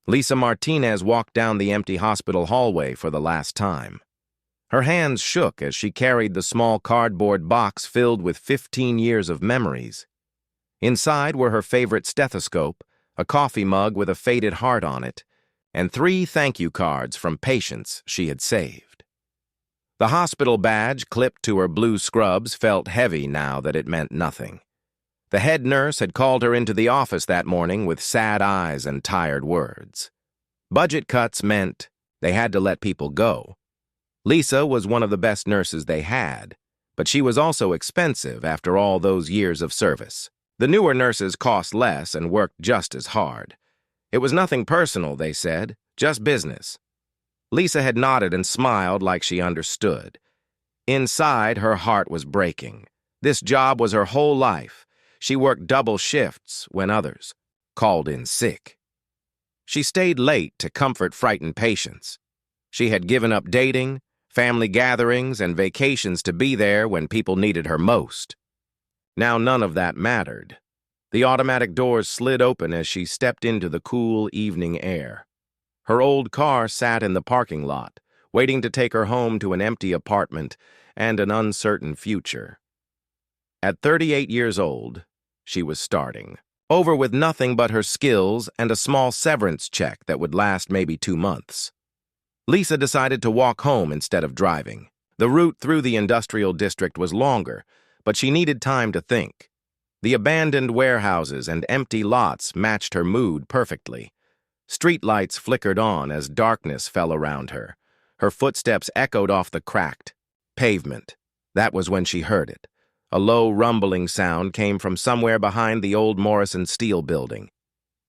Lisa Martinez walked down the empty hospital hallway for the last time. Her hands shook as she carried the small cardboard box filled with 15 years of memories. Inside were her favorite stethoscope, a coffee mug with a faded heart on it, and 3 thank you cards from patients she had saved. The hospital badge clipped to her blue scrubs felt heavy now that it meant nothing. The head nurse had called her into the office that morning with sad eyes and tired words. Budget cuts meant they had to let people go. Lisa was one of the best nurses they had, but she was also expensive after all those years of service. The newer nurses cost less and worked just as hard. It was nothing personal, they said, just business. Lisa had nodded and smiled like she understood. Inside, her heart was breaking. This job was her whole life. She worked double shifts when others called in sick. She stayed late to comfort frightened patients. She had given up dating, family gatherings, and vacations to be there when people needed her most. Now none of that mattered. The automatic doors slid open as she stepped into the cool evening air. Her old car sat in the parking lot, waiting to take her home to an empty apartment and an uncertain future. At 38 years old, she was starting over with nothing but her skills and a small severance check that would last maybe 2 months. Lisa decided to walk home instead of driving. The route through the industrial district was longer, but she needed time to think. The abandoned warehouses and empty lots matched her mood perfectly. Streetlights flickered on as darkness fell around her. Her footsteps echoed off the cracked pavement. That was when she heard it. A low rumbling sound came from somewhere behind the old Morrison Steel building.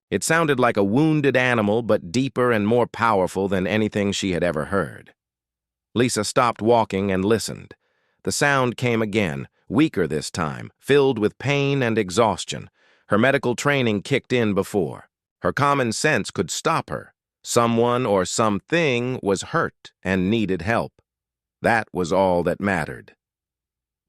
It sounded like a wounded animal, but deeper and more powerful than anything she had ever heard. Lisa stopped walking and listened. The sound came again, weaker this time, filled with pain and exhaustion. Her medical training kicked in before. Her common sense could stop her. Someone or something was hurt and needed help. That was all that mattered.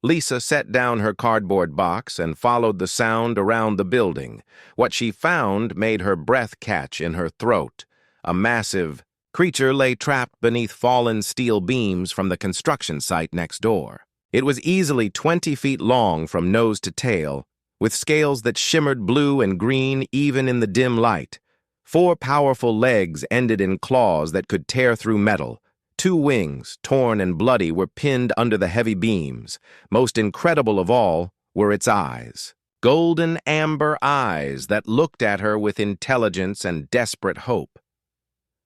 Lisa set down her cardboard box and followed the sound around the building. What she found made her breath catch in her throat. A massive creature lay trapped beneath fallen steel beams from the construction site next door. It was easily 20 feet long from nose to tail, with scales that shimmered blue and green even in the dim light. 4 powerful legs ended in claws that could tear through metal. 2 wings, torn and bloody, were pinned under the heavy beams. Most incredible of all were its eyes. Golden amber eyes that looked at her with intelligence and desperate hope.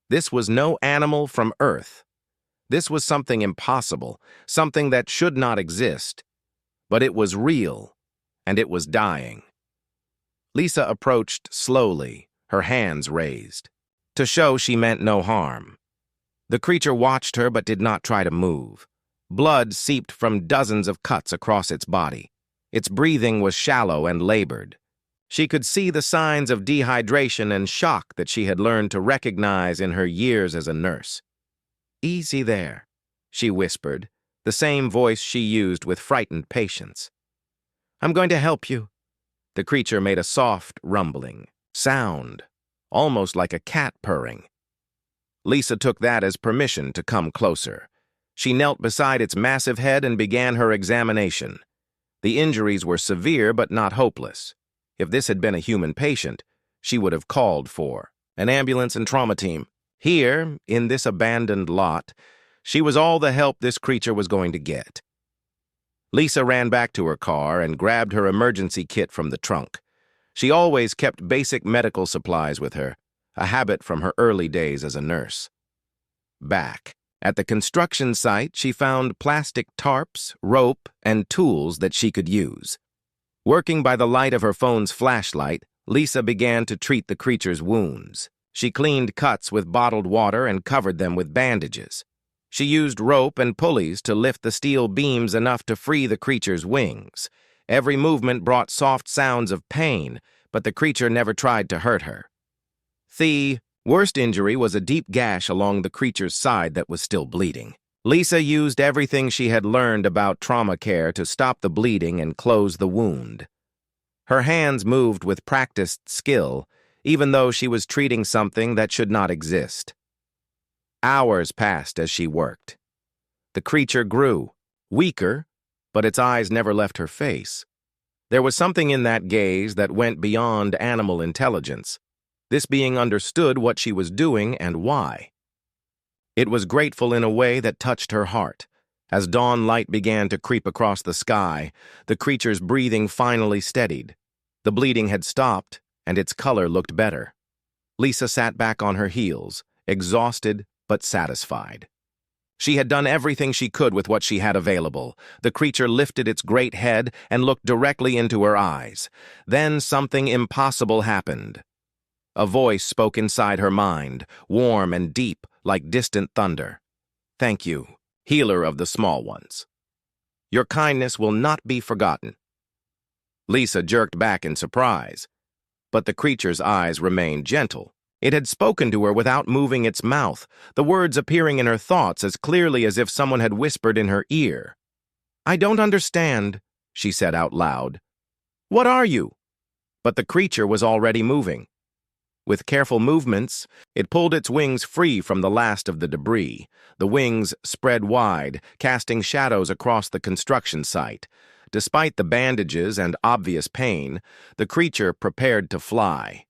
This was no animal from Earth. This was something impossible, something that should not exist. But it was real, and it was dying. Lisa approached slowly, her hands raised, to show she meant no harm. The creature watched her but did not try to move. Blood seeped from dozens of cuts across its body. Its breathing was shallow and labored. She could see the signs of dehydration and shock that she had learned to recognize in her years as a nurse. "Easy there," she whispered, the same voice she used with frightened patients. "I'm going to help you." The creature made a soft rumbling sound, almost like a cat purring. Lisa took that as permission to come closer. She knelt beside its massive head and began her examination. The injuries were severe but not hopeless. If this had been a human patient, she would have called for an ambulance and trauma team. Here, in this abandoned lot, she was all the help this creature was going to get. Lisa ran back to her car and grabbed her emergency kit from the trunk. She always kept basic medical supplies with her, a habit from her early days as a nurse. Back at the construction site, she found plastic tarps, rope, and tools that she could use. Working by the light of her phone's flashlight, Lisa began to treat the creature's wounds. She cleaned cuts with bottled water and covered them with bandages. She used rope and pulleys to lift the steel beams enough to free the creature's wings. Every movement brought soft sounds of pain, but the creature never tried to hurt her. The worst injury was a deep gash along the creature's side that was still bleeding. Lisa used everything she had learned about trauma care to stop the bleeding and close the wound. Her hands moved with practiced skill, even though she was treating something that should not exist. Hours passed as she worked. The creature grew, weaker, but its eyes never left her face. There was something in that gaze that went beyond animal intelligence. This being understood what she was doing and why. It was grateful in a way that touched her heart. As dawn light began to creep across the sky, the creature's breathing finally steadied. The bleeding had stopped, and its color looked better. Lisa sat back on her heels, exhausted but satisfied. She had done everything she could with what she had available. The creature lifted its great head and looked directly into her eyes. Then something impossible happened. A voice spoke inside her mind, warm and deep, like distant thunder. "Thank you, healer of the small ones. Your kindness will not be forgotten." Lisa jerked back in surprise, but the creature's eyes remained gentle. It had spoken to her without moving its mouth, the words appearing in her thoughts as clearly as if someone had whispered in her ear. "I don't understand," she said out loud. "What are you?" But the creature was already moving. With careful movements, it pulled its wings free from the last of the debris. The wings spread wide, casting shadows across the construction site. Despite the bandages and obvious pain, the creature prepared to fly.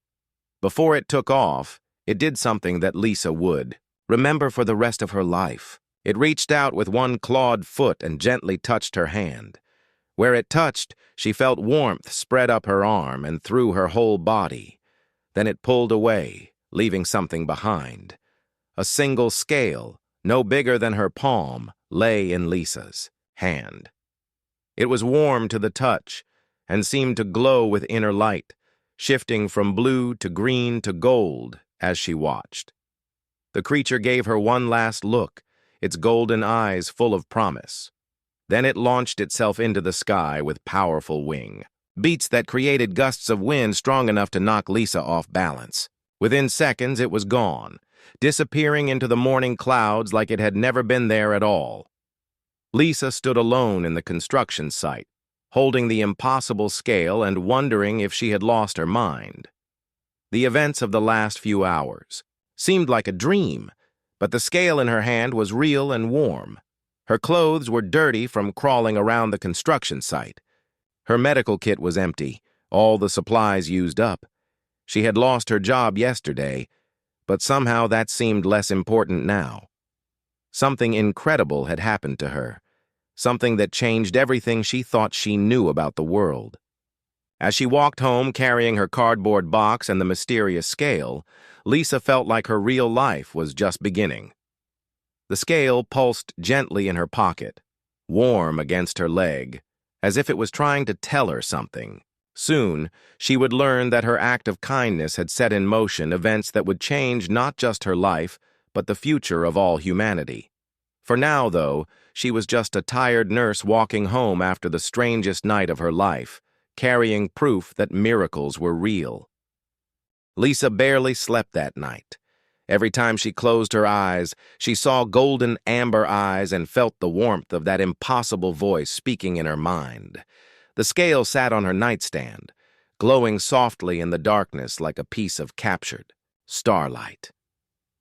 Before it took off, it did something that Lisa would remember for the rest of her life. It reached out with one clawed foot and gently touched her hand. Where it touched, she felt warmth spread up her arm and through her whole body. Then it pulled away, leaving something behind. A single scale, no bigger than her palm, lay in Lisa's hand. It was warm to the touch and seemed to glow with inner light, shifting from blue to green to gold as she watched. The creature gave her one last look, its golden eyes full of promise. Then it launched itself into the sky with powerful wing, beats that created gusts of wind strong enough to knock Lisa off balance. Within seconds, it was gone, disappearing into the morning clouds like it had never been there at all. Lisa stood alone in the construction site, holding the impossible scale and wondering if she had lost her mind. The events of the last few hours seemed like a dream, but the scale in her hand was real and warm. Her clothes were dirty from crawling around the construction site. Her medical kit was empty, all the supplies used up. She had lost her job yesterday, but somehow that seemed less important now. Something incredible had happened to her. Something that changed everything she thought she knew about the world. As she walked home carrying her cardboard box and the mysterious scale, Lisa felt like her real life was just beginning. The scale pulsed gently in her pocket, warm against her leg, as if it was trying to tell her something. Soon, she would learn that her act of kindness had set in motion events that would change not just her life, but the future of all humanity. For now, though, she was just a tired nurse walking home after the strangest night of her life, carrying proof that miracles were real. Lisa barely slept that night. Every time she closed her eyes, she saw golden amber eyes and felt the warmth of that impossible voice speaking in her mind. The scale sat on her nightstand, glowing softly in the darkness like a piece of captured starlight.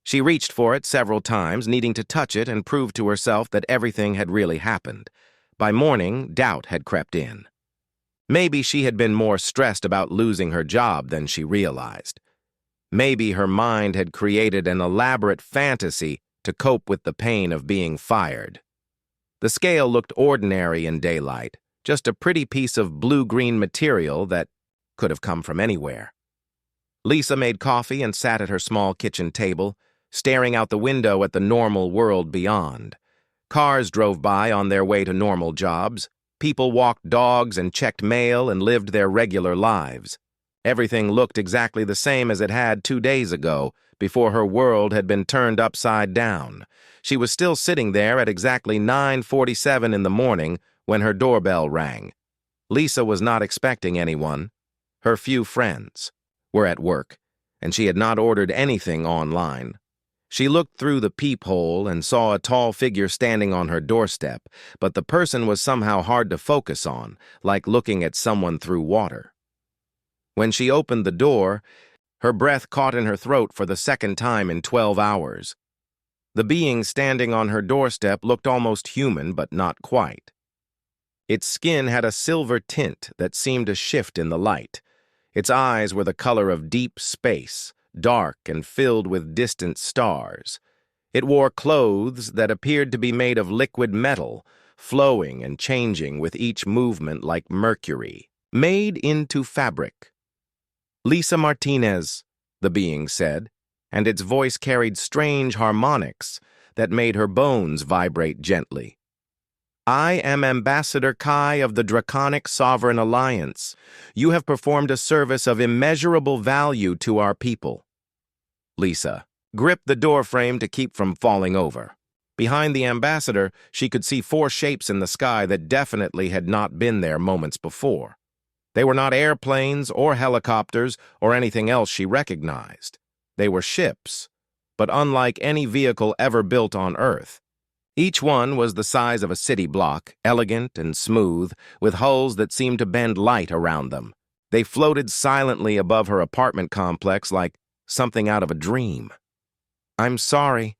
She reached for it several times, needing to touch it and prove to herself that everything had really happened. By morning, doubt had crept in. Maybe she had been more stressed about losing her job than she realized. Maybe her mind had created an elaborate fantasy to cope with the pain of being fired. The scale looked ordinary in daylight, just a pretty piece of blue-green material that could have come from anywhere. Lisa made coffee and sat at her small kitchen table, staring out the window at the normal world beyond. Cars drove by on their way to normal jobs. People walked dogs and checked mail and lived their regular lives. Everything looked exactly the same as it had 2 days ago, before her world had been turned upside down. She was still sitting there at exactly 9:47 in the morning when her doorbell rang. Lisa was not expecting anyone. Her few friends were at work, and she had not ordered anything online. She looked through the peephole and saw a tall figure standing on her doorstep, but the person was somehow hard to focus on, like looking at someone through water. When she opened the door, Her breath caught in her throat for the second time in 12 hours. The being standing on her doorstep looked almost human, but not quite. Its skin had a silver tint that seemed to shift in the light. Its eyes were the color of deep space, dark and filled with distant stars. It wore clothes that appeared to be made of liquid metal, flowing and changing with each movement like mercury, made into fabric. "Lisa Martinez," the being said, and its voice carried strange harmonics that made her bones vibrate gently. "I am Ambassador Kai of the Draconic Sovereign Alliance. You have performed a service of immeasurable value to our people." Lisa gripped the doorframe to keep from falling over. Behind the ambassador, she could see 4 shapes in the sky that definitely had not been there moments before. They were not airplanes or helicopters or anything else she recognized. They were ships, but unlike any vehicle ever built on Earth. Each one was the size of a city block, elegant and smooth, with hulls that seemed to bend light around them. They floated silently above her apartment complex like something out of a dream. "I'm sorry,"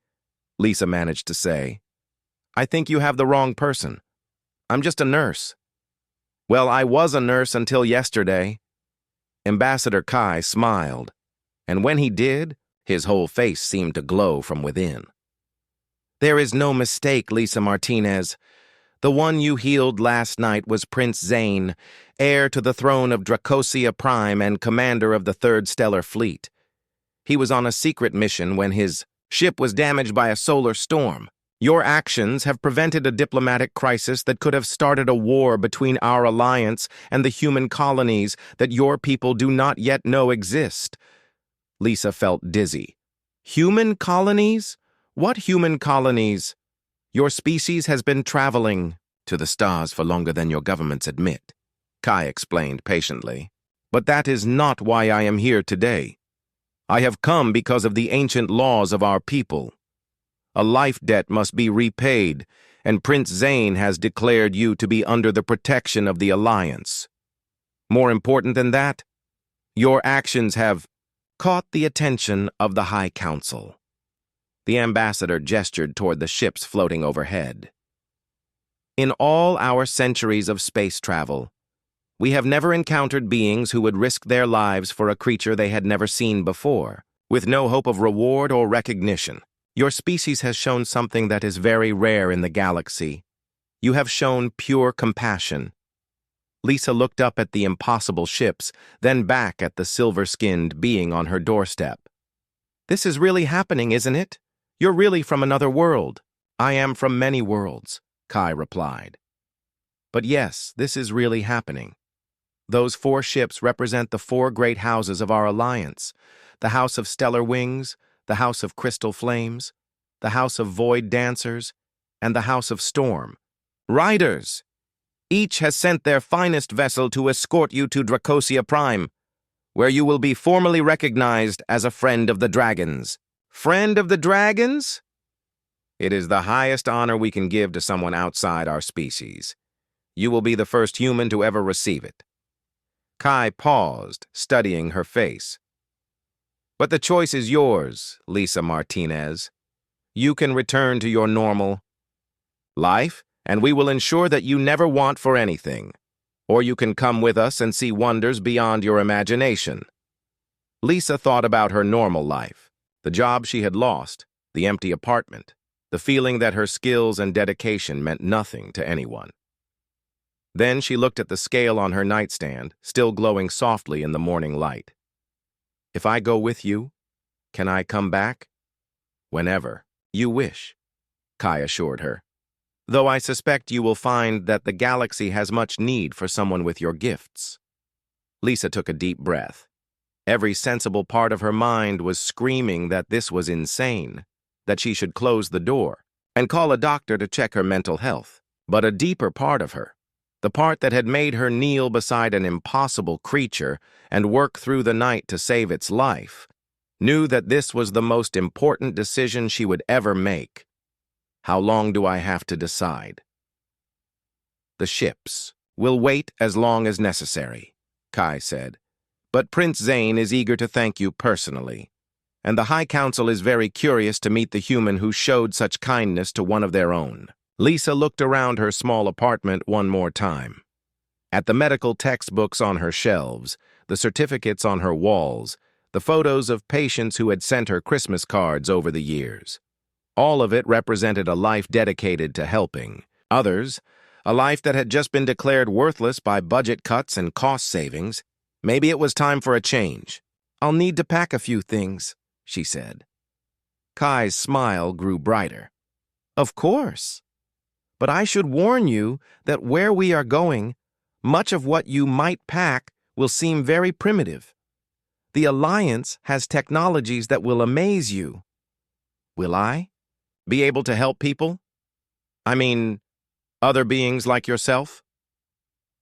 Lisa managed to say. "I think you have the wrong person. I'm just a nurse." "Well, I was a nurse until yesterday." Ambassador Kai smiled, and when he did, his whole face seemed to glow from within. "There is no mistake, Lisa Martinez. The one you healed last night was Prince Zane, heir to the throne of Dracosia Prime and commander of the 3rd Stellar Fleet. He was on a secret mission when his ship was damaged by a solar storm. Your actions have prevented a diplomatic crisis that could have started a war between our alliance and the human colonies that your people do not yet know exist." Lisa felt dizzy. "Human colonies? What human colonies?" "Your species has been traveling to the stars for longer than your governments admit," Kai explained patiently. "But that is not why I am here today. I have come because of the ancient laws of our people. A life debt must be repaid, and Prince Zane has declared you to be under the protection of the Alliance. More important than that, your actions have caught the attention of the High Council." The ambassador gestured toward the ships floating overhead. "In all our centuries of space travel, we have never encountered beings who would risk their lives for a creature they had never seen before, with no hope of reward or recognition. Your species has shown something that is very rare in the galaxy. You have shown pure compassion." Lisa looked up at the impossible ships, then back at the silver-skinned being on her doorstep. "This is really happening, isn't it? You're really from another world." "I am from many worlds," Kai replied. "But yes, this is really happening. Those 4 ships represent the 4 great houses of our alliance: the House of Stellar Wings, the House of Crystal Flames, the House of Void Dancers, and the House of Storm. Riders! Each has sent their finest vessel to escort you to Dracosia Prime, where you will be formally recognized as a friend of the dragons." "Friend of the dragons?" "It is the highest honor we can give to someone outside our species. You will be the first human to ever receive it." Kai paused, studying her face. "But the choice is yours, Lisa Martinez. You can return to your normal life, and we will ensure that you never want for anything. Or you can come with us and see wonders beyond your imagination." Lisa thought about her normal life. The job she had lost, the empty apartment, the feeling that her skills and dedication meant nothing to anyone. Then she looked at the scale on her nightstand, still glowing softly in the morning light. "If I go with you, can I come back?" "Whenever you wish," Kai assured her. "Though I suspect you will find that the galaxy has much need for someone with your gifts." Lisa took a deep breath. Every sensible part of her mind was screaming that this was insane, that she should close the door and call a doctor to check her mental health. But a deeper part of her, the part that had made her kneel beside an impossible creature and work through the night to save its life, knew that this was the most important decision she would ever make. "How long do I have to decide?" "The ships will wait as long as necessary," Kai said. But Prince Zane is eager to thank you personally, and the High Council is very curious to meet the human who showed such kindness to one of their own. Lisa looked around her small apartment one more time. At the medical textbooks on her shelves, the certificates on her walls, the photos of patients who had sent her Christmas cards over the years. All of it represented a life dedicated to helping. Others, a life that had just been declared worthless by budget cuts and cost savings. Maybe it was time for a change. "I'll need to pack a few things," she said. Kai's smile grew brighter. "Of course. But I should warn you that where we are going, much of what you might pack will seem very primitive. The Alliance has technologies that will amaze you." "Will I be able to help people? I mean, other beings like yourself?"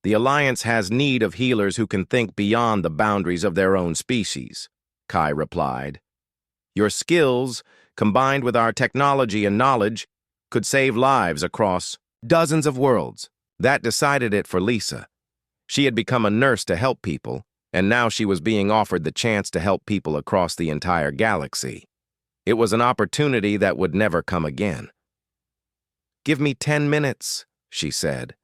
"The Alliance has need of healers who can think beyond the boundaries of their own species," Kai replied. "Your skills, combined with our technology and knowledge, could save lives across dozens of worlds." That decided it for Lisa. She had become a nurse to help people, and now she was being offered the chance to help people across the entire galaxy. It was an opportunity that would never come again. "Give me 10 minutes, she said.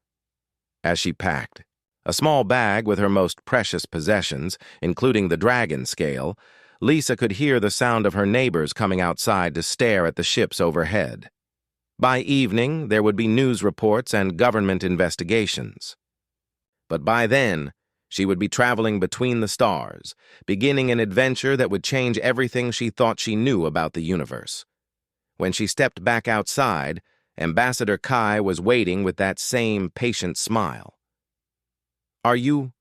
As she packed a small bag with her most precious possessions, including the dragon scale, Lisa could hear the sound of her neighbors coming outside to stare at the ships overhead. By evening, there would be news reports and government investigations. But by then, she would be traveling between the stars, beginning an adventure that would change everything she thought she knew about the universe. When she stepped back outside, Ambassador Kai was waiting with that same patient smile. "Are you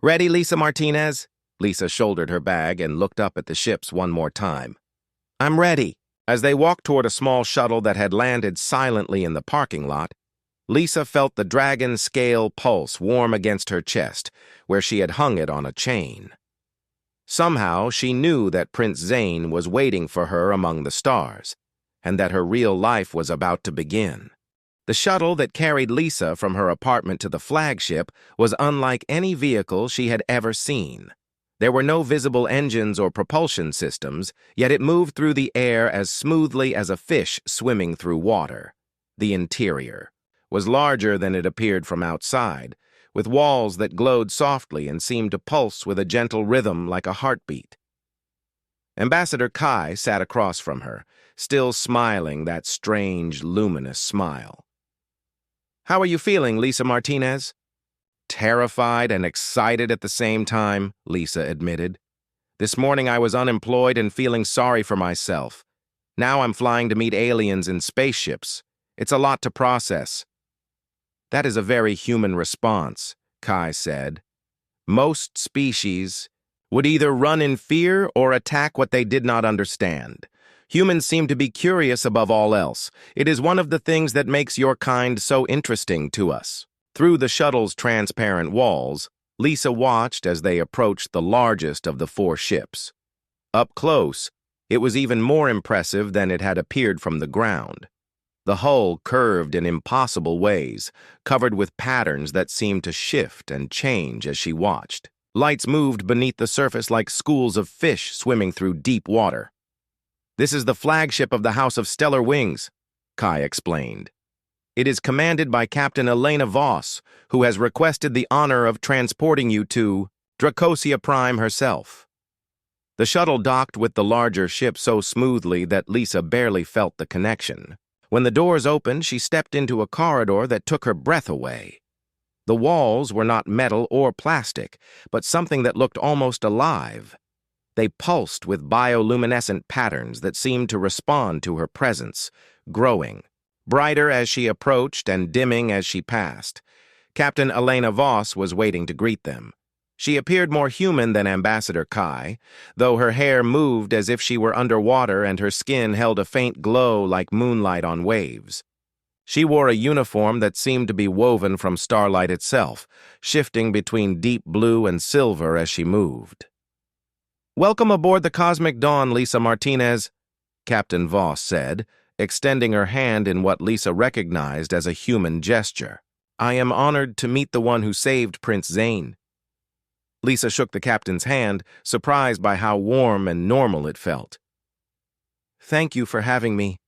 ready, Lisa Martinez?" Lisa shouldered her bag and looked up at the ships one more time. "I'm ready." As they walked toward a small shuttle that had landed silently in the parking lot, Lisa felt the dragon scale pulse warm against her chest, where she had hung it on a chain. Somehow, she knew that Prince Zane was waiting for her among the stars, and that her real life was about to begin. The shuttle that carried Lisa from her apartment to the flagship was unlike any vehicle she had ever seen. There were no visible engines or propulsion systems, yet it moved through the air as smoothly as a fish swimming through water. The interior was larger than it appeared from outside, with walls that glowed softly and seemed to pulse with a gentle rhythm like a heartbeat. Ambassador Kai sat across from her, still smiling that strange, luminous smile. "How are you feeling, Lisa Martinez?" "Terrified and excited at the same time," Lisa admitted. "This morning I was unemployed and feeling sorry for myself. Now I'm flying to meet aliens in spaceships. It's a lot to process." "That is a very human response," Kai said. "Most species would either run in fear or attack what they did not understand. Humans seem to be curious above all else. It is one of the things that makes your kind so interesting to us." Through the shuttle's transparent walls, Lisa watched as they approached the largest of the 4 ships. Up close, it was even more impressive than it had appeared from the ground. The hull curved in impossible ways, covered with patterns that seemed to shift and change as she watched. Lights moved beneath the surface like schools of fish swimming through deep water. "This is the flagship of the House of Stellar Wings," Kai explained. "It is commanded by Captain Elena Voss, who has requested the honor of transporting you to Dracosia Prime herself." The shuttle docked with the larger ship so smoothly that Lisa barely felt the connection. When the doors opened, she stepped into a corridor that took her breath away. The walls were not metal or plastic, but something that looked almost alive. They pulsed with bioluminescent patterns that seemed to respond to her presence, growing, brighter as she approached and dimming as she passed. Captain Elena Voss was waiting to greet them. She appeared more human than Ambassador Kai, though her hair moved as if she were underwater and her skin held a faint glow like moonlight on waves. She wore a uniform that seemed to be woven from starlight itself, shifting between deep blue and silver as she moved. "Welcome aboard the Cosmic Dawn, Lisa Martinez," Captain Voss said, extending her hand in what Lisa recognized as a human gesture. "I am honored to meet the one who saved Prince Zane." Lisa shook the captain's hand, surprised by how warm and normal it felt. "Thank you for having me.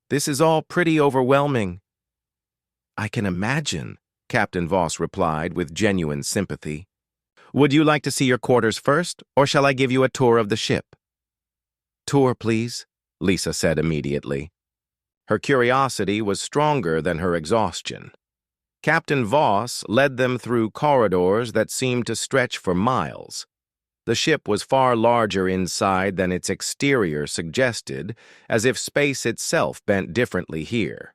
This is all pretty overwhelming." "I can imagine," Captain Voss replied with genuine sympathy. "Would you like to see your quarters first, or shall I give you a tour of the ship?" "Tour, please," Lisa said immediately. Her curiosity was stronger than her exhaustion. Captain Voss led them through corridors that seemed to stretch for miles. The ship was far larger inside than its exterior suggested, as if space itself bent differently here.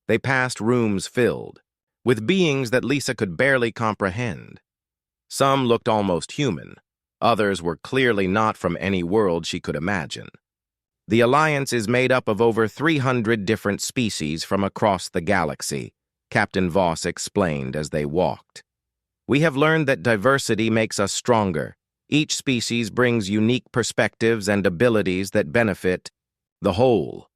They passed rooms filled with beings that Lisa could barely comprehend. Some looked almost human. Others were clearly not from any world she could imagine. The Alliance is made up of over 300 different species from across the galaxy, Captain Voss explained as they walked. "We have learned that diversity makes us stronger. Each species brings unique perspectives and abilities that benefit the whole."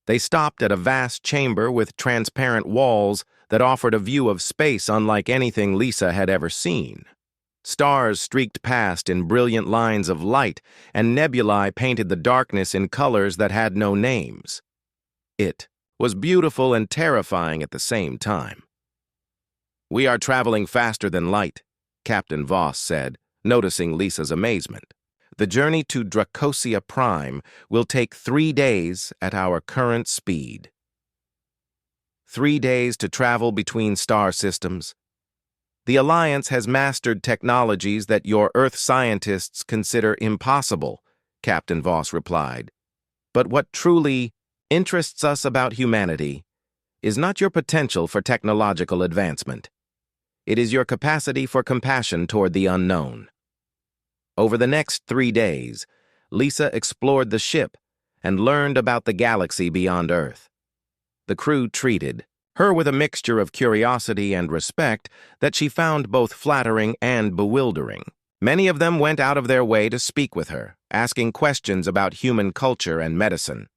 They stopped at a vast chamber with transparent walls that offered a view of space unlike anything Lisa had ever seen. Stars streaked past in brilliant lines of light, and nebulae painted the darkness in colors that had no names. It was beautiful and terrifying at the same time. "We are traveling faster than light," Captain Voss said, noticing Lisa's amazement. "The journey to Dracosia Prime will take 3 days at our current speed." 3 days to travel between star systems. The Alliance has mastered technologies that your Earth scientists consider impossible, Captain Voss replied. "But what truly interests us about humanity is not your potential for technological advancement. It is your capacity for compassion toward the unknown." Over the next 3 days, Lisa explored the ship and learned about the galaxy beyond Earth. The crew treated her with a mixture of curiosity and respect that she found both flattering and bewildering. Many of them went out of their way to speak with her, asking questions about human culture and medicine.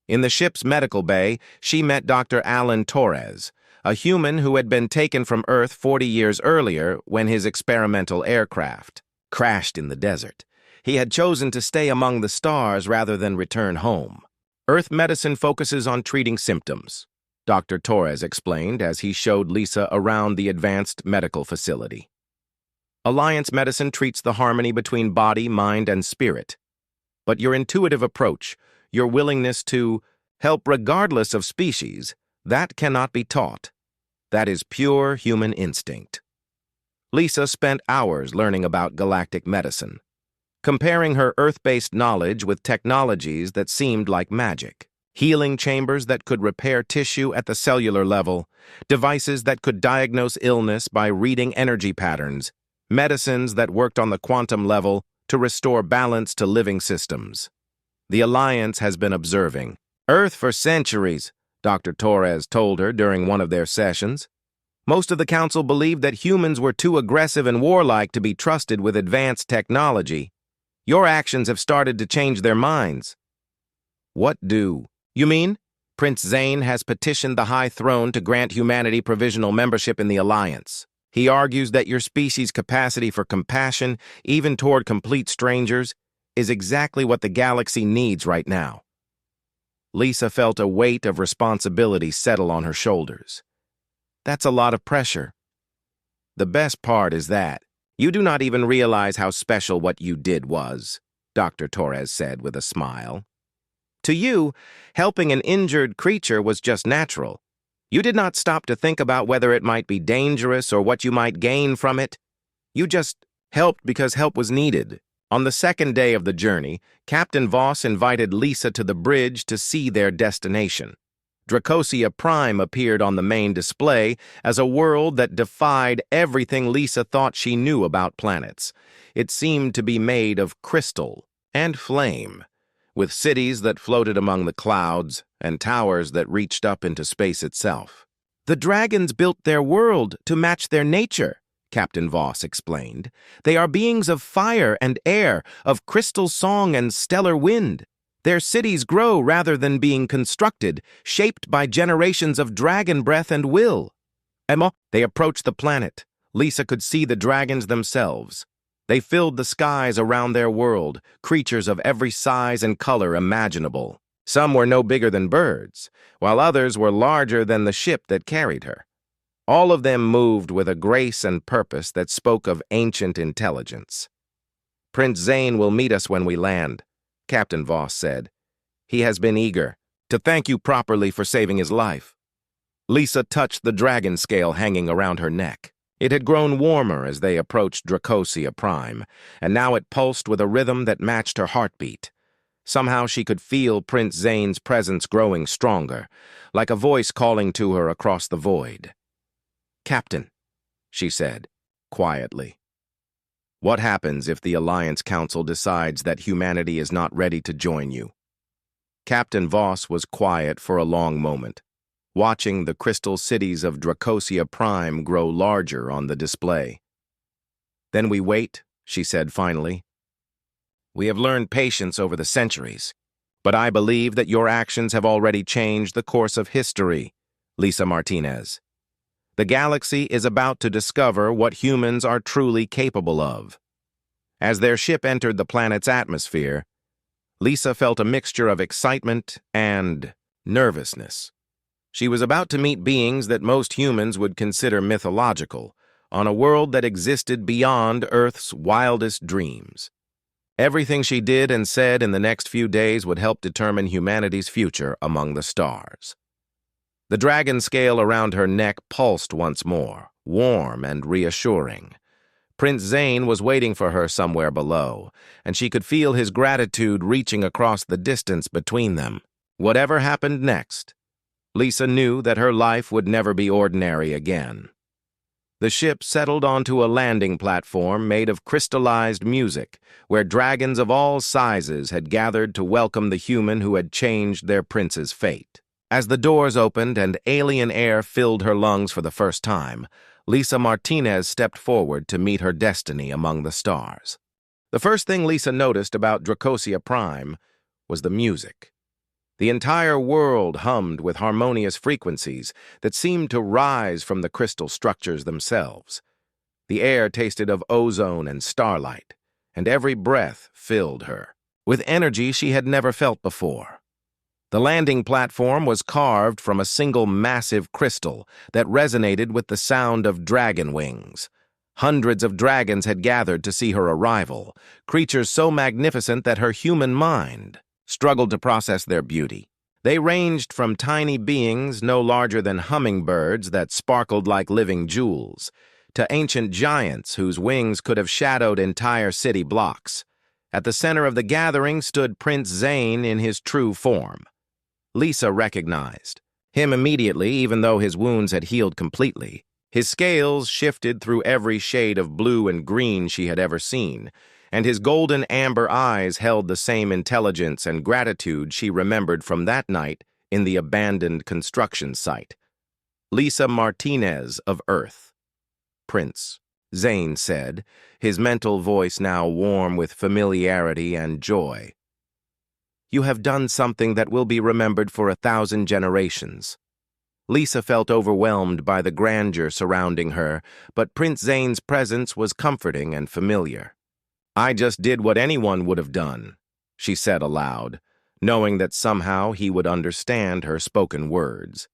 In the ship's medical bay, she met Dr. Alan Torres, a human who had been taken from Earth 40 years earlier when his experimental aircraft crashed in the desert. He had chosen to stay among the stars rather than return home. "Earth medicine focuses on treating symptoms," Dr. Torres explained as he showed Lisa around the advanced medical facility. "Alliance medicine treats the harmony between body, mind, and spirit. But your intuitive approach, your willingness to help regardless of species, that cannot be taught. That is pure human instinct." Lisa spent hours learning about galactic medicine, comparing her Earth-based knowledge with technologies that seemed like magic. Healing chambers that could repair tissue at the cellular level, devices that could diagnose illness by reading energy patterns, medicines that worked on the quantum level to restore balance to living systems. The Alliance has been observing Earth for centuries, Dr. Torres told her during one of their sessions. Most of the Council believed that humans were too aggressive and warlike to be trusted with advanced technology. Your actions have started to change their minds. "What do you mean?" "Prince Zane has petitioned the High Throne to grant humanity provisional membership in the Alliance. He argues that your species' capacity for compassion, even toward complete strangers, is exactly what the galaxy needs right now." Lisa felt a weight of responsibility settle on her shoulders. "That's a lot of pressure." "The best part is that you do not even realize how special what you did was," Dr. Torres said with a smile. "To you, helping an injured creature was just natural. You did not stop to think about whether it might be dangerous or what you might gain from it. You just helped because help was needed." On the second day of the journey, Captain Voss invited Lisa to the bridge to see their destination. Dracosia Prime appeared on the main display as a world that defied everything Lisa thought she knew about planets. It seemed to be made of crystal and flame, with cities that floated among the clouds and towers that reached up into space itself. "The dragons built their world to match their nature," Captain Voss explained. "They are beings of fire and air, of crystal song and stellar wind. Their cities grow rather than being constructed, shaped by generations of dragon breath and will." They approached the planet, Lisa could see the dragons themselves. They filled the skies around their world, creatures of every size and color imaginable. Some were no bigger than birds, while others were larger than the ship that carried her. All of them moved with a grace and purpose that spoke of ancient intelligence. "Prince Zane will meet us when we land," Captain Voss said. "He has been eager to thank you properly for saving his life." Lisa touched the dragon scale hanging around her neck. It had grown warmer as they approached Dracosia Prime, and now it pulsed with a rhythm that matched her heartbeat. Somehow she could feel Prince Zane's presence growing stronger, like a voice calling to her across the void. "Captain," she said, quietly. "What happens if the Alliance Council decides that humanity is not ready to join you?" Captain Voss was quiet for a long moment, watching the crystal cities of Dracosia Prime grow larger on the display. "Then we wait," she said finally. "We have learned patience over the centuries, but I believe that your actions have already changed the course of history, Lisa Martinez. The galaxy is about to discover what humans are truly capable of." As their ship entered the planet's atmosphere, Lisa felt a mixture of excitement and nervousness. She was about to meet beings that most humans would consider mythological, on a world that existed beyond Earth's wildest dreams. Everything she did and said in the next few days would help determine humanity's future among the stars. The dragon scale around her neck pulsed once more, warm and reassuring. Prince Zane was waiting for her somewhere below, and she could feel his gratitude reaching across the distance between them. Whatever happened next, Lisa knew that her life would never be ordinary again. The ship settled onto a landing platform made of crystallized music, where dragons of all sizes had gathered to welcome the human who had changed their prince's fate. As the doors opened and alien air filled her lungs for the first time, Lisa Martinez stepped forward to meet her destiny among the stars. The first thing Lisa noticed about Dracosia Prime was the music. The entire world hummed with harmonious frequencies that seemed to rise from the crystal structures themselves. The air tasted of ozone and starlight, and every breath filled her with energy she had never felt before. The landing platform was carved from a single massive crystal that resonated with the sound of dragon wings. Hundreds of dragons had gathered to see her arrival, creatures so magnificent that her human mind struggled to process their beauty. They ranged from tiny beings no larger than hummingbirds that sparkled like living jewels, to ancient giants whose wings could have shadowed entire city blocks. At the center of the gathering stood Prince Zane in his true form. Lisa recognized him immediately, even though his wounds had healed completely. His scales shifted through every shade of blue and green she had ever seen, and his golden amber eyes held the same intelligence and gratitude she remembered from that night in the abandoned construction site. "Lisa Martinez of Earth." "Prince," Zane said, his mental voice now warm with familiarity and joy. "You have done something that will be remembered for 1,000 generations." Lisa felt overwhelmed by the grandeur surrounding her, but Prince Zane's presence was comforting and familiar. "I just did what anyone would have done," she said aloud, knowing that somehow he would understand her spoken words.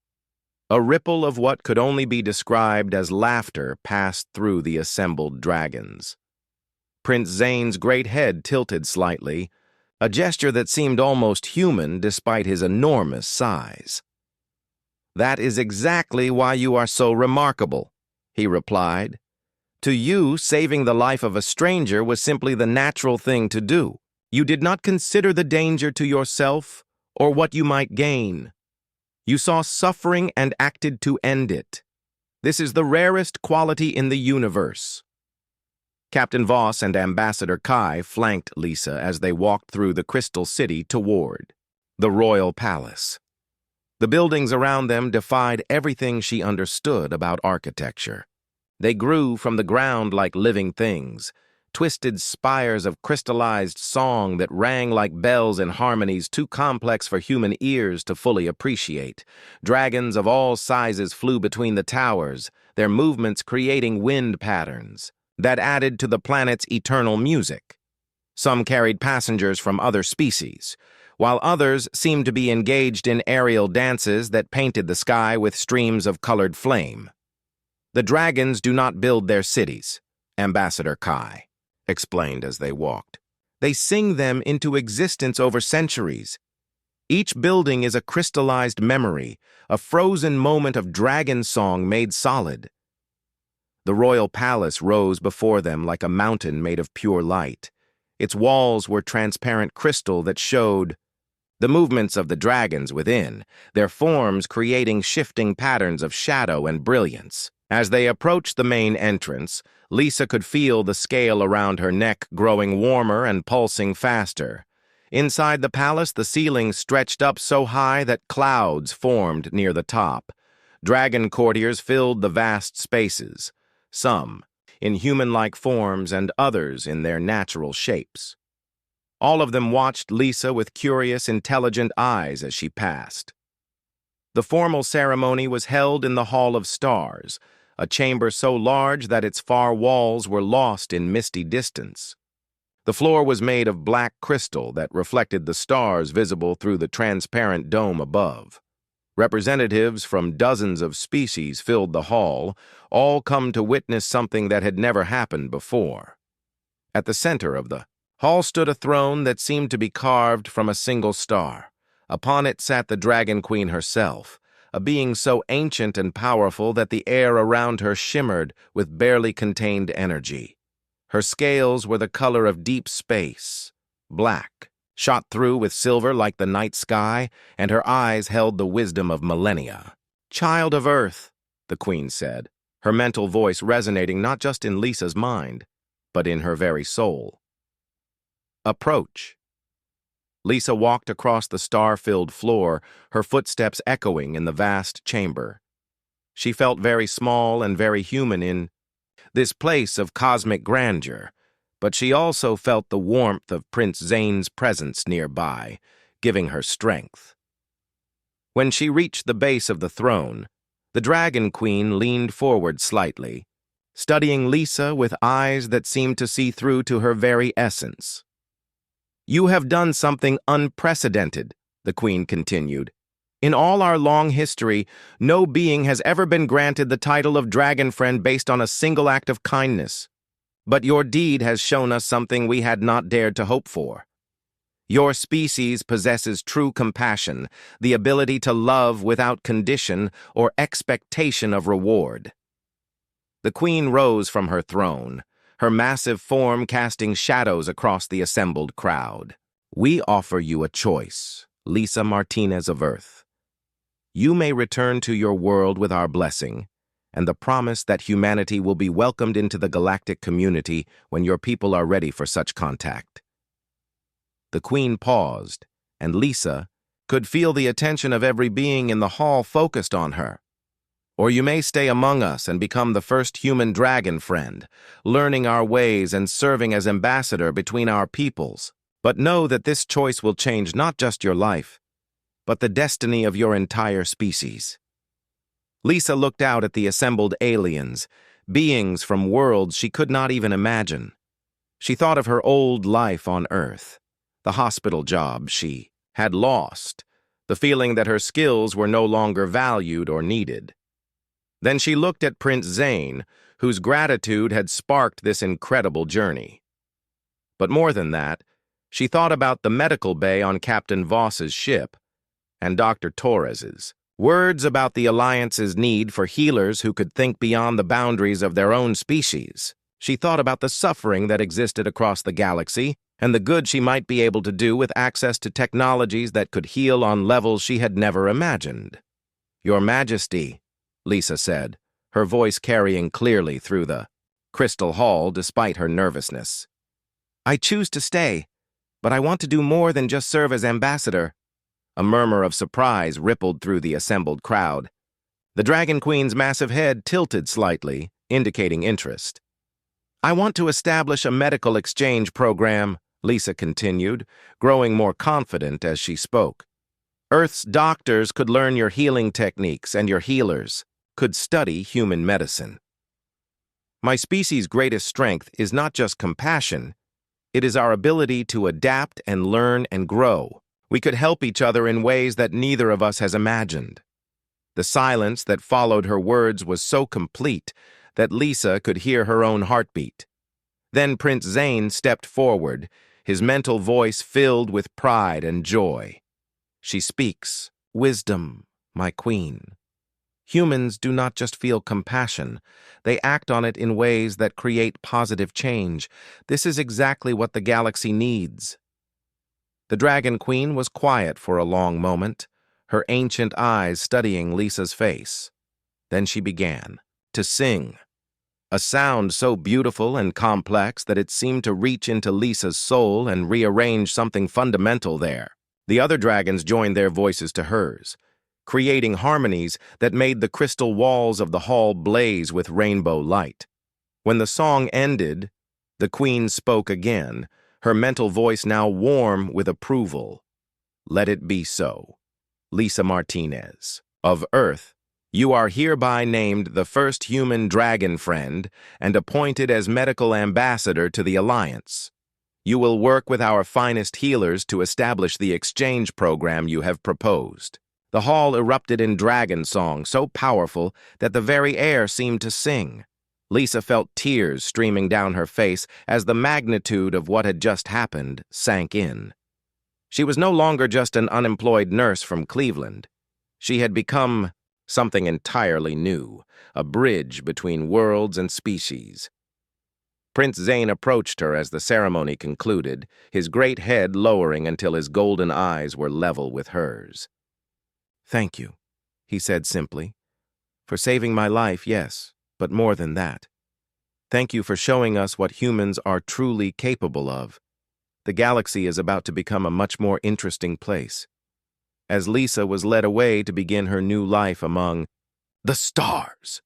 A ripple of what could only be described as laughter passed through the assembled dragons. Prince Zane's great head tilted slightly, a gesture that seemed almost human despite his enormous size. "That is exactly why you are so remarkable," he replied. "To you, saving the life of a stranger was simply the natural thing to do. You did not consider the danger to yourself or what you might gain. You saw suffering and acted to end it. This is the rarest quality in the universe." Captain Voss and Ambassador Kai flanked Lisa as they walked through the Crystal City toward the Royal Palace. The buildings around them defied everything she understood about architecture. They grew from the ground like living things, twisted spires of crystallized song that rang like bells in harmonies too complex for human ears to fully appreciate. Dragons of all sizes flew between the towers, their movements creating wind patterns that added to the planet's eternal music. Some carried passengers from other species, while others seemed to be engaged in aerial dances that painted the sky with streams of colored flame. "The dragons do not build their cities," Ambassador Kai explained as they walked. "They sing them into existence over centuries. Each building is a crystallized memory, a frozen moment of dragon song made solid." The royal palace rose before them like a mountain made of pure light. Its walls were transparent crystal that showed the movements of the dragons within, their forms creating shifting patterns of shadow and brilliance. As they approached the main entrance, Lisa could feel the scale around her neck growing warmer and pulsing faster. Inside the palace, the ceiling stretched up so high that clouds formed near the top. Dragon courtiers filled the vast spaces, some in human-like forms and others in their natural shapes. All of them watched Lisa with curious, intelligent eyes as she passed. The formal ceremony was held in the Hall of Stars, a chamber so large that its far walls were lost in misty distance. The floor was made of black crystal that reflected the stars visible through the transparent dome above. Representatives from dozens of species filled the hall, all come to witness something that had never happened before. At the center of the hall stood a throne that seemed to be carved from a single star. Upon it sat the Dragon Queen herself, a being so ancient and powerful that the air around her shimmered with barely contained energy. Her scales were the color of deep space, black, shot through with silver like the night sky, and her eyes held the wisdom of millennia. "Child of Earth," the Queen said, her mental voice resonating not just in Lisa's mind, but in her very soul. "Approach." Lisa walked across the star-filled floor, her footsteps echoing in the vast chamber. She felt very small and very human in this place of cosmic grandeur, but she also felt the warmth of Prince Zane's presence nearby, giving her strength. When she reached the base of the throne, the Dragon Queen leaned forward slightly, studying Lisa with eyes that seemed to see through to her very essence. "You have done something unprecedented," the Queen continued. "In all our long history, no being has ever been granted the title of Dragon Friend based on a single act of kindness. But your deed has shown us something we had not dared to hope for. Your species possesses true compassion, the ability to love without condition or expectation of reward." The Queen rose from her throne, her massive form casting shadows across the assembled crowd. "We offer you a choice, Lisa Martinez of Earth. You may return to your world with our blessing, and the promise that humanity will be welcomed into the galactic community when your people are ready for such contact." The Queen paused, and Lisa could feel the attention of every being in the hall focused on her. "Or you may stay among us and become the first human dragon friend, learning our ways and serving as ambassador between our peoples. But know that this choice will change not just your life, but the destiny of your entire species." Lisa looked out at the assembled aliens, beings from worlds she could not even imagine. She thought of her old life on Earth, the hospital job she had lost, the feeling that her skills were no longer valued or needed. Then she looked at Prince Zane, whose gratitude had sparked this incredible journey. But more than that, she thought about the medical bay on Captain Voss's ship, and Dr. Torres's words about the Alliance's need for healers who could think beyond the boundaries of their own species. She thought about the suffering that existed across the galaxy and the good she might be able to do with access to technologies that could heal on levels she had never imagined. "Your Majesty," Lisa said, her voice carrying clearly through the crystal hall despite her nervousness. "I choose to stay, but I want to do more than just serve as ambassador." A murmur of surprise rippled through the assembled crowd. The Dragon Queen's massive head tilted slightly, indicating interest. "I want to establish a medical exchange program," Lisa continued, growing more confident as she spoke. "Earth's doctors could learn your healing techniques and your healers could study human medicine. My species' greatest strength is not just compassion, it is our ability to adapt and learn and grow. We could help each other in ways that neither of us has imagined. The silence that followed her words was so complete that Lisa could hear her own heartbeat. Then Prince Zane stepped forward, his mental voice filled with pride and joy. She speaks, "Wisdom, my queen. Humans do not just feel compassion, they act on it in ways that create positive change. This is exactly what the galaxy needs." The Dragon Queen was quiet for a long moment, her ancient eyes studying Lisa's face. Then she began to sing, a sound so beautiful and complex that it seemed to reach into Lisa's soul and rearrange something fundamental there. The other dragons joined their voices to hers, creating harmonies that made the crystal walls of the hall blaze with rainbow light. When the song ended, the queen spoke again, her mental voice now warm with approval. "Let it be so. Lisa Martinez, of Earth, you are hereby named the first human dragon friend and appointed as medical ambassador to the Alliance. You will work with our finest healers to establish the exchange program you have proposed." The hall erupted in dragon song, so powerful that the very air seemed to sing. Lisa felt tears streaming down her face as the magnitude of what had just happened sank in. She was no longer just an unemployed nurse from Cleveland. She had become something entirely new, a bridge between worlds and species. Prince Zane approached her as the ceremony concluded, his great head lowering until his golden eyes were level with hers. "Thank you," he said simply. "For saving my life, yes, but more than that. Thank you for showing us what humans are truly capable of. The galaxy is about to become a much more interesting place." As Lisa was led away to begin her new life among the stars,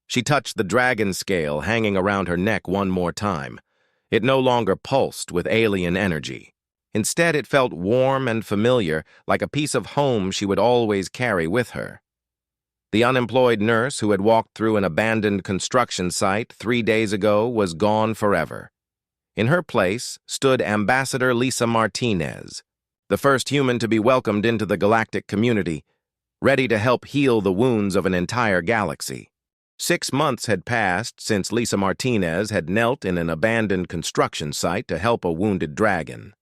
she touched the dragon scale hanging around her neck one more time. It no longer pulsed with alien energy. Instead, it felt warm and familiar, like a piece of home she would always carry with her. The unemployed nurse who had walked through an abandoned construction site 3 days ago was gone forever. In her place stood Ambassador Lisa Martinez, the first human to be welcomed into the galactic community, ready to help heal the wounds of an entire galaxy. 6 months had passed since Lisa Martinez had knelt in an abandoned construction site to help a wounded dragon.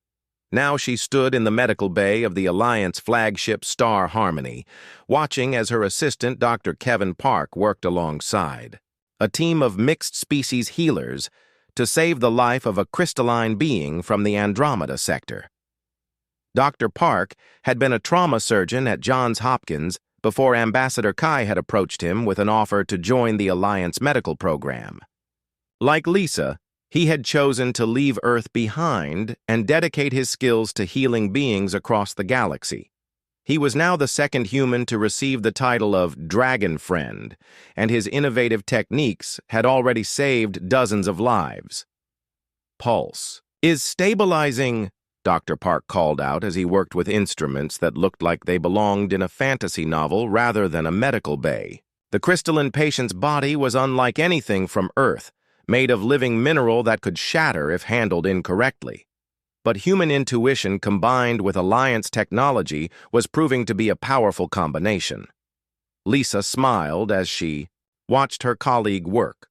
Now she stood in the medical bay of the Alliance flagship Star Harmony, watching as her assistant Dr. Kevin Park worked alongside. A team of mixed-species healers to save the life of a crystalline being from the Andromeda sector. Dr. Park had been a trauma surgeon at Johns Hopkins before Ambassador Kai had approached him with an offer to join the Alliance medical program. Like Lisa, he had chosen to leave Earth behind and dedicate his skills to healing beings across the galaxy. He was now the second human to receive the title of Dragon Friend, and his innovative techniques had already saved dozens of lives. "Pulse is stabilizing," Dr. Park called out as he worked with instruments that looked like they belonged in a fantasy novel rather than a medical bay. The crystalline patient's body was unlike anything from Earth, made of living mineral that could shatter if handled incorrectly. But human intuition combined with Alliance technology was proving to be a powerful combination. Lisa smiled as she watched her colleague work.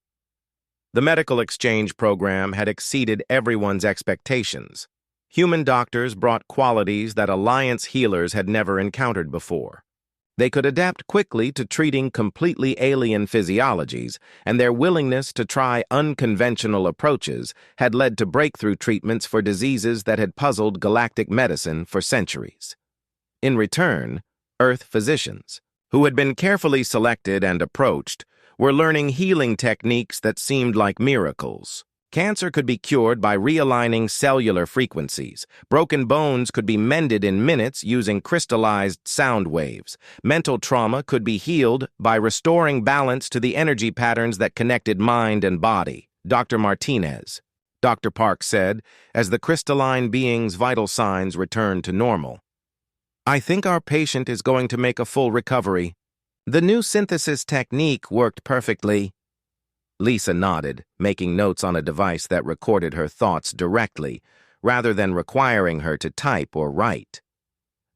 The medical exchange program had exceeded everyone's expectations. Human doctors brought qualities that Alliance healers had never encountered before. They could adapt quickly to treating completely alien physiologies, and their willingness to try unconventional approaches had led to breakthrough treatments for diseases that had puzzled galactic medicine for centuries. In return, Earth physicians, who had been carefully selected and approached, were learning healing techniques that seemed like miracles. Cancer could be cured by realigning cellular frequencies. Broken bones could be mended in minutes using crystallized sound waves. Mental trauma could be healed by restoring balance to the energy patterns that connected mind and body. "Dr. Martinez," Dr. Park said, as the crystalline being's vital signs returned to normal. "I think our patient is going to make a full recovery." The new synthesis technique worked perfectly. Lisa nodded, making notes on a device that recorded her thoughts directly, rather than requiring her to type or write.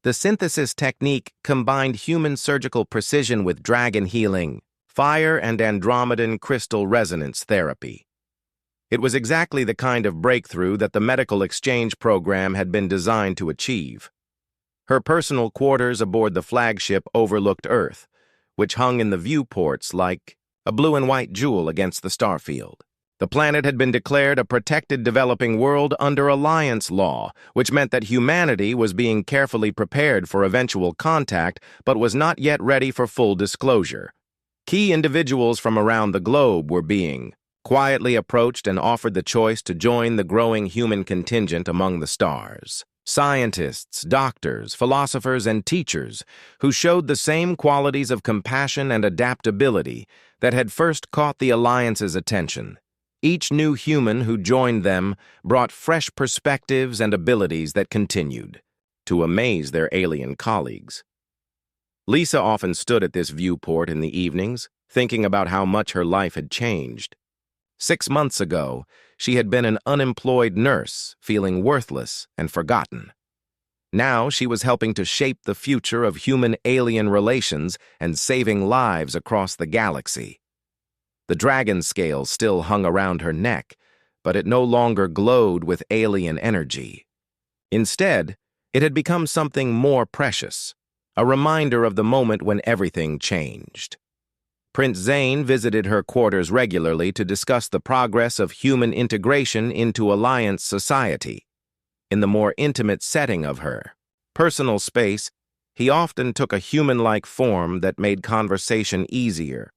The synthesis technique combined human surgical precision with dragon healing, fire and Andromedan crystal resonance therapy. It was exactly the kind of breakthrough that the medical exchange program had been designed to achieve. Her personal quarters aboard the flagship overlooked Earth, which hung in the viewports like a blue and white jewel against the starfield. The planet had been declared a protected developing world under Alliance law, which meant that humanity was being carefully prepared for eventual contact but was not yet ready for full disclosure. Key individuals from around the globe were being quietly approached and offered the choice to join the growing human contingent among the stars. Scientists, doctors, philosophers, and teachers who showed the same qualities of compassion and adaptability that had first caught the Alliance's attention. Each new human who joined them brought fresh perspectives and abilities that continued to amaze their alien colleagues. Lisa often stood at this viewport in the evenings, thinking about how much her life had changed. 6 months ago, she had been an unemployed nurse, feeling worthless and forgotten. Now she was helping to shape the future of human-alien relations and saving lives across the galaxy. The dragon scale still hung around her neck, but it no longer glowed with alien energy. Instead, it had become something more precious, a reminder of the moment when everything changed. Prince Zane visited her quarters regularly to discuss the progress of human integration into Alliance society. In the more intimate setting of her personal space, he often took a human-like form that made conversation easier.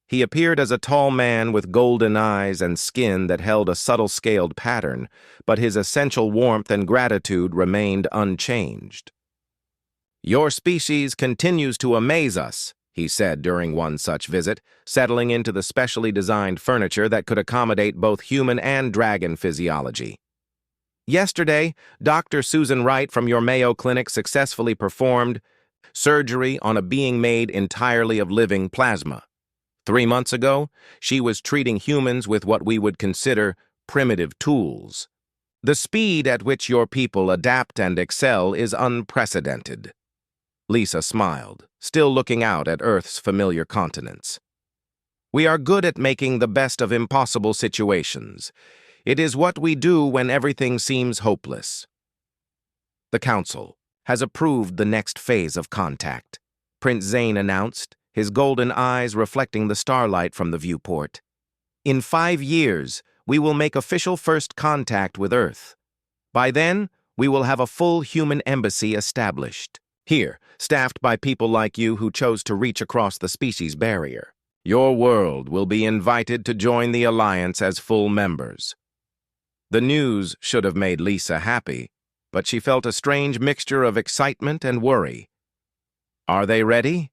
He appeared as a tall man with golden eyes and skin that held a subtle scaled pattern, but his essential warmth and gratitude remained unchanged. "Your species continues to amaze us," he said during one such visit, settling into the specially designed furniture that could accommodate both human and dragon physiology. "Yesterday, Dr. Susan Wright from your Mayo Clinic successfully performed surgery on a being made entirely of living plasma. 3 months ago, she was treating humans with what we would consider primitive tools. The speed at which your people adapt and excel is unprecedented." Lisa smiled, still looking out at Earth's familiar continents. "We are good at making the best of impossible situations. It is what we do when everything seems hopeless." "The Council has approved the next phase of contact," Prince Zane announced, his golden eyes reflecting the starlight from the viewport. "In 5 years, we will make official first contact with Earth. By then, we will have a full human embassy established. Here, staffed by people like you who chose to reach across the species barrier. Your world will be invited to join the Alliance as full members." The news should have made Lisa happy, but she felt a strange mixture of excitement and worry. Are they ready?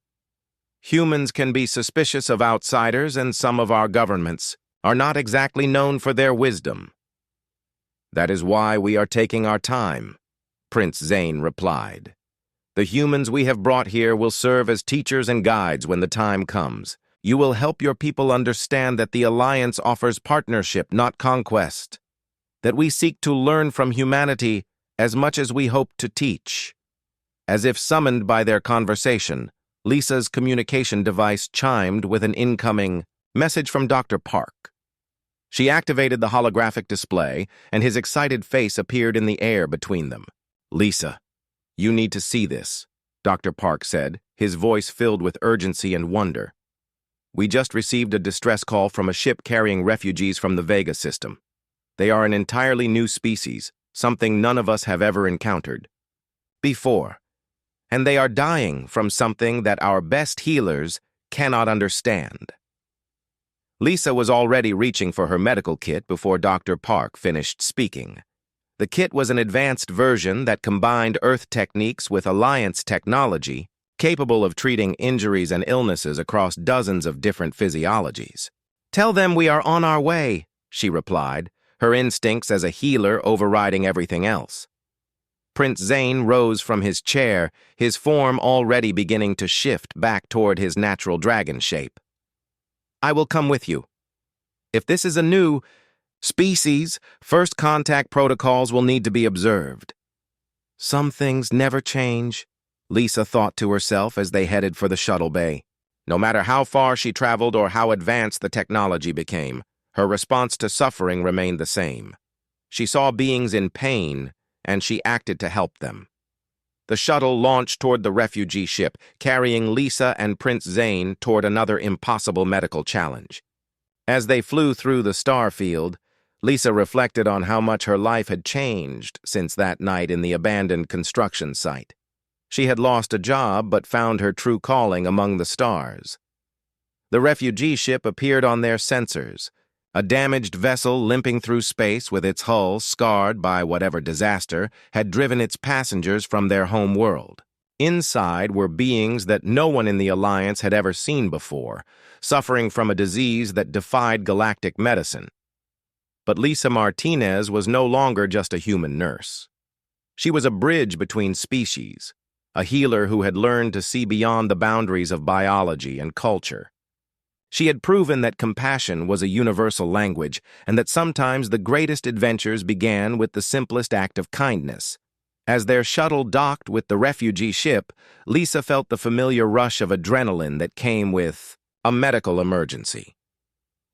Humans can be suspicious of outsiders, and some of our governments are not exactly known for their wisdom. "That is why we are taking our time," Prince Zane replied. "The humans we have brought here will serve as teachers and guides when the time comes. You will help your people understand that the Alliance offers partnership, not conquest. That we seek to learn from humanity as much as we hope to teach." As if summoned by their conversation, Lisa's communication device chimed with an incoming message from Dr. Park. She activated the holographic display, and his excited face appeared in the air between them. "Lisa, you need to see this," Dr. Park said, his voice filled with urgency and wonder. "We just received a distress call from a ship carrying refugees from the Vega system. They are an entirely new species, something none of us have ever encountered before. And they are dying from something that our best healers cannot understand." Lisa was already reaching for her medical kit before Dr. Park finished speaking. The kit was an advanced version that combined Earth techniques with Alliance technology, capable of treating injuries and illnesses across dozens of different physiologies. "Tell them we are on our way," she replied, her instincts as a healer overriding everything else. Prince Zane rose from his chair, his form already beginning to shift back toward his natural dragon shape. "I will come with you. If this is a new species, first contact protocols will need to be observed." Some things never change, Lisa thought to herself as they headed for the shuttle bay. No matter how far she traveled or how advanced the technology became, her response to suffering remained the same. She saw beings in pain, and she acted to help them. The shuttle launched toward the refugee ship, carrying Lisa and Prince Zane toward another impossible medical challenge. As they flew through the star field, Lisa reflected on how much her life had changed since that night in the abandoned construction site. She had lost a job but found her true calling among the stars. The refugee ship appeared on their sensors, a damaged vessel limping through space with its hull scarred by whatever disaster had driven its passengers from their home world. Inside were beings that no one in the Alliance had ever seen before, suffering from a disease that defied galactic medicine. But Lisa Martinez was no longer just a human nurse. She was a bridge between species, a healer who had learned to see beyond the boundaries of biology and culture. She had proven that compassion was a universal language and that sometimes the greatest adventures began with the simplest act of kindness. As their shuttle docked with the refugee ship, Lisa felt the familiar rush of adrenaline that came with a medical emergency.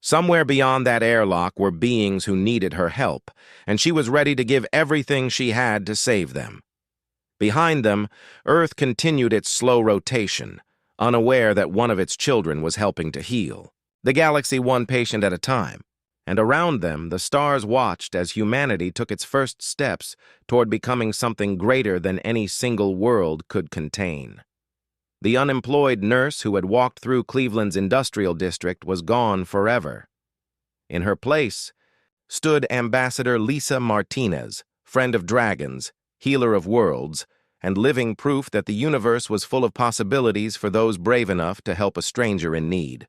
Somewhere beyond that airlock were beings who needed her help, and she was ready to give everything she had to save them. Behind them, Earth continued its slow rotation, unaware that one of its children was helping to heal. The galaxy one patient at a time, and around them the stars watched as humanity took its first steps toward becoming something greater than any single world could contain. The unemployed nurse who had walked through Cleveland's industrial district was gone forever. In her place stood Ambassador Lisa Martinez, friend of dragons, healer of worlds, and living proof that the universe was full of possibilities for those brave enough to help a stranger in need.